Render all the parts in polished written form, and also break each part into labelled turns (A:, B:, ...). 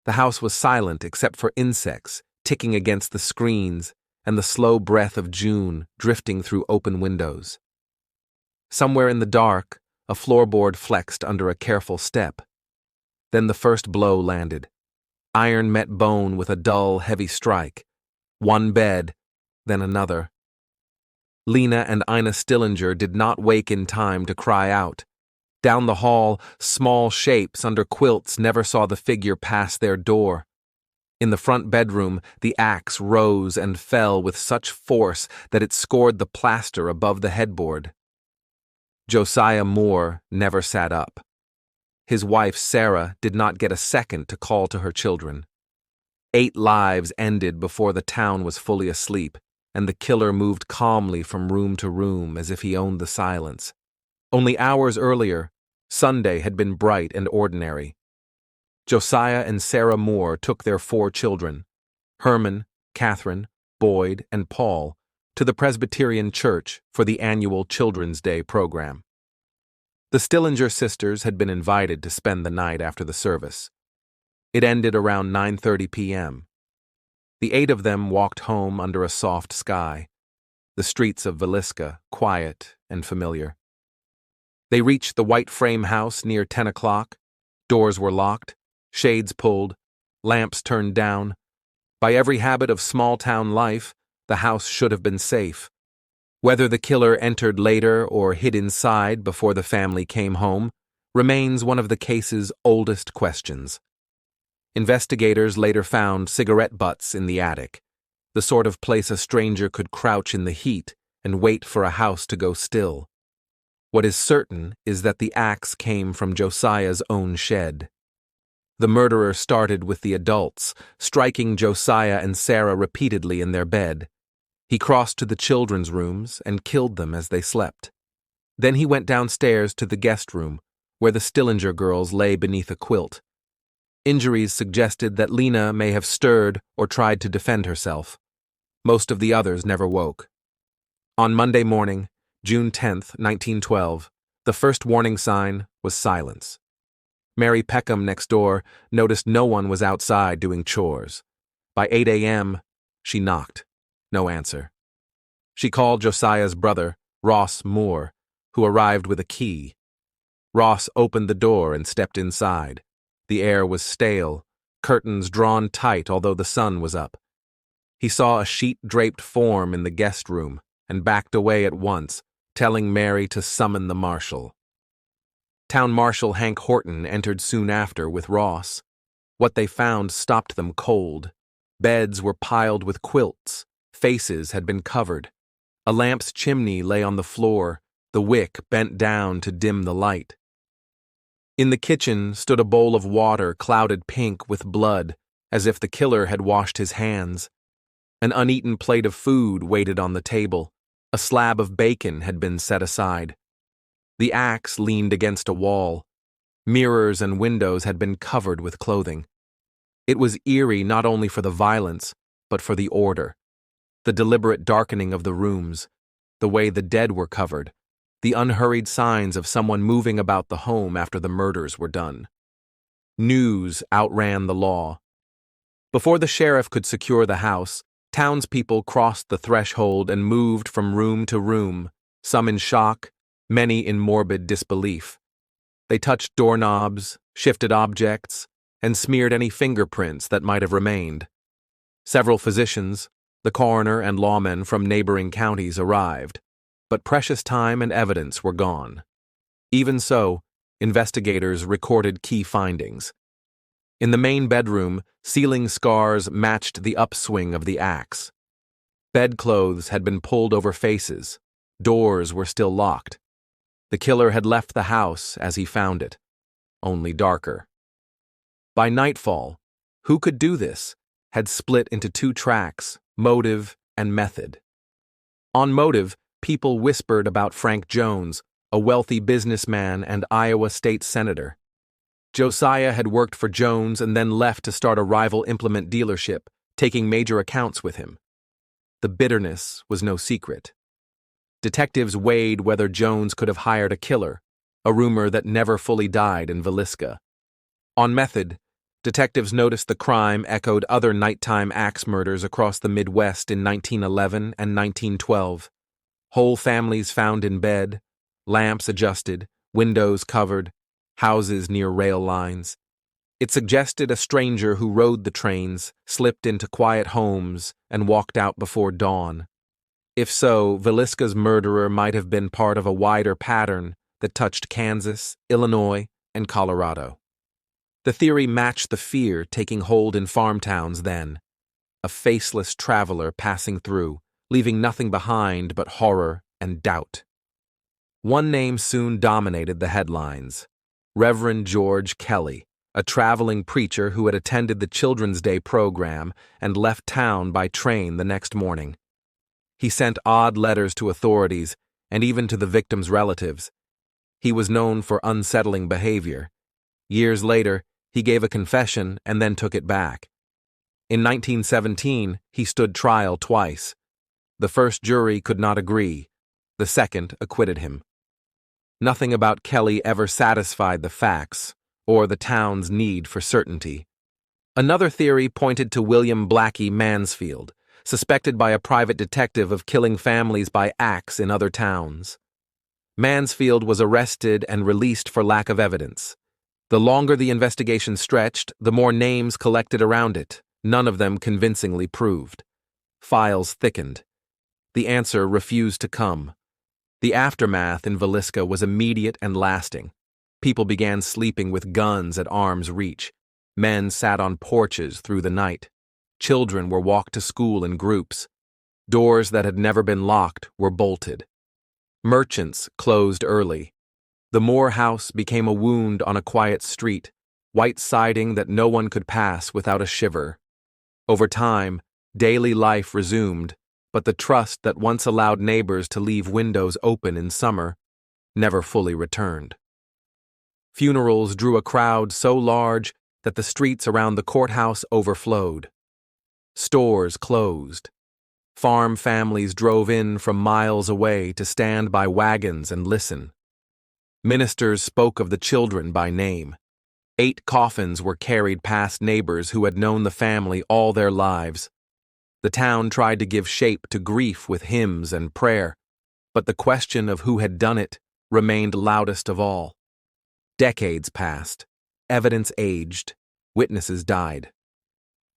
A: The house was silent except for insects ticking against the screens and the slow breath of June drifting through open windows. Somewhere in the dark, a floorboard flexed under a careful step. Then the first blow landed. Iron met bone with a dull, heavy strike. One bed, then another. Lena and Ina Stillinger did not wake in time to cry out. Down the hall, small shapes under quilts never saw the figure pass their door. In the front bedroom, the axe rose and fell with such force that it scored the plaster above the headboard. Josiah Moore never sat up. His wife, Sarah, did not get a second to call to her children. 8 lives ended before the town was fully asleep, and the killer moved calmly from room to room as if he owned the silence. Only hours earlier, Sunday had been bright and ordinary. Josiah and Sarah Moore took their 4 children, Herman, Catherine, Boyd, and Paul, to the Presbyterian Church for the annual Children's Day program. The Stillinger sisters had been invited to spend the night after the service. It ended around 9:30 p.m. The 8 of them walked home under a soft sky, the streets of Villisca quiet and familiar. They reached the white frame house near 10 o'clock. Doors were locked, shades pulled, lamps turned down. By every habit of small-town life, the house should have been safe. Whether the killer entered later or hid inside before the family came home remains one of the case's oldest questions. Investigators later found cigarette butts in the attic, the sort of place a stranger could crouch in the heat and wait for a house to go still. What is certain is that the axe came from Josiah's own shed. The murderer started with the adults, striking Josiah and Sarah repeatedly in their bed. He crossed to the children's rooms and killed them as they slept. Then he went downstairs to the guest room, where the Stillinger girls lay beneath a quilt. Injuries suggested that Lena may have stirred or tried to defend herself. Most of the others never woke. On Monday morning, June 10, 1912, the first warning sign was silence. Mary Peckham next door noticed no one was outside doing chores. By 8 a.m., she knocked. No answer. She called Josiah's brother, Ross Moore, who arrived with a key. Ross opened the door and stepped inside. The air was stale, curtains drawn tight although the sun was up. He saw a sheet-draped form in the guest room and backed away at once, telling Mary to summon the marshal. Town Marshal Hank Horton entered soon after with Ross. What they found stopped them cold. Beds were piled with quilts. Faces had been covered. A lamp's chimney lay on the floor, the wick bent down to dim the light. In the kitchen stood a bowl of water clouded pink with blood, as if the killer had washed his hands. An uneaten plate of food waited on the table. A slab of bacon had been set aside. The axe leaned against a wall. Mirrors and windows had been covered with clothing. It was eerie not only for the violence, but for the order. The deliberate darkening of the rooms, the way the dead were covered, the unhurried signs of someone moving about the home after the murders were done. News outran the law. Before the sheriff could secure the house, townspeople crossed the threshold and moved from room to room, some in shock, many in morbid disbelief. They touched doorknobs, shifted objects, and smeared any fingerprints that might have remained. Several physicians, the coroner and lawmen from neighboring counties arrived, but precious time and evidence were gone. Even so, investigators recorded key findings. In the main bedroom, ceiling scars matched the upswing of the axe. Bedclothes had been pulled over faces. Doors were still locked. The killer had left the house as he found it, only darker. By nightfall, who could do this had split into 2 tracks, motive and method. On motive, people whispered about Frank Jones, a wealthy businessman and Iowa state senator. Josiah had worked for Jones and then left to start a rival implement dealership, taking major accounts with him. The bitterness was no secret. Detectives weighed whether Jones could have hired a killer, a rumor that never fully died in Villisca. On method, Detectives noticed the crime echoed other nighttime axe murders across the Midwest in 1911 and 1912. Whole families found in bed, lamps adjusted, windows covered, houses near rail lines. It suggested a stranger who rode the trains, slipped into quiet homes, and walked out before dawn. If so, Villisca's murderer might have been part of a wider pattern that touched Kansas, Illinois, and Colorado. The theory matched the fear taking hold in farm towns then. A faceless traveler passing through, leaving nothing behind but horror and doubt. One name soon dominated the headlines: Reverend George Kelly, a traveling preacher who had attended the Children's Day program and left town by train the next morning. He sent odd letters to authorities and even to the victims' relatives. He was known for unsettling behavior. Years later, he gave a confession and then took it back. In 1917, he stood trial twice. The first jury could not agree. The second acquitted him. Nothing about Kelly ever satisfied the facts or the town's need for certainty. Another theory pointed to William Blackie Mansfield, suspected by a private detective of killing families by axe in other towns. Mansfield was arrested and released for lack of evidence. The longer the investigation stretched, the more names collected around it, none of them convincingly proved. Files thickened. The answer refused to come. The aftermath in Villisca was immediate and lasting. People began sleeping with guns at arm's reach. Men sat on porches through the night. Children were walked to school in groups. Doors that had never been locked were bolted. Merchants closed early. The Moore house became a wound on a quiet street, white siding that no one could pass without a shiver. Over time, daily life resumed, but the trust that once allowed neighbors to leave windows open in summer never fully returned. Funerals drew a crowd so large that the streets around the courthouse overflowed. Stores closed. Farm families drove in from miles away to stand by wagons and listen. Ministers spoke of the children by name. 8 coffins were carried past neighbors who had known the family all their lives. The town tried to give shape to grief with hymns and prayer, but the question of who had done it remained loudest of all. Decades passed. Evidence aged. Witnesses died.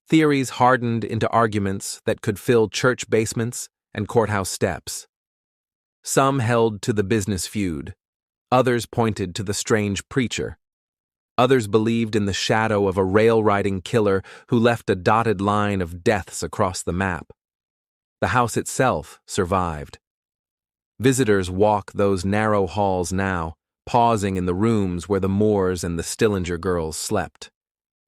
A: Theories hardened into arguments that could fill church basements and courthouse steps. Some held to the business feud. Others pointed to the strange preacher. Others believed in the shadow of a rail-riding killer who left a dotted line of deaths across the map. The house itself survived. Visitors walk those narrow halls now, pausing in the rooms where the Moores and the Stillinger girls slept.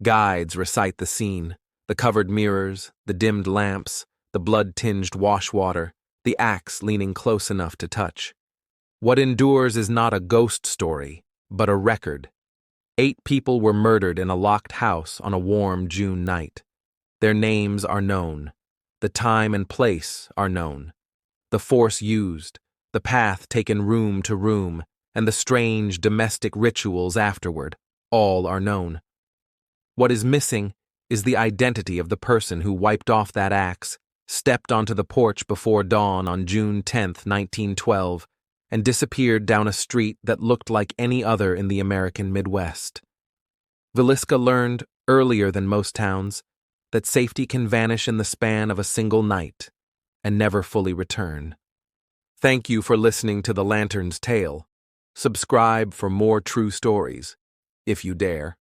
A: Guides recite the scene, the covered mirrors, the dimmed lamps, the blood-tinged washwater, the axe leaning close enough to touch. What endures is not a ghost story, but a record. 8 people were murdered in a locked house on a warm June night. Their names are known. The time and place are known. The force used, the path taken room to room, and the strange domestic rituals afterward, all are known. What is missing is the identity of the person who wiped off that axe, stepped onto the porch before dawn on June 10, 1912, and disappeared down a street that looked like any other in the American Midwest. Villisca learned, earlier than most towns, that safety can vanish in the span of a single night and never fully return. Thank you for listening to The Lantern's Tale. Subscribe for more true stories, if you dare.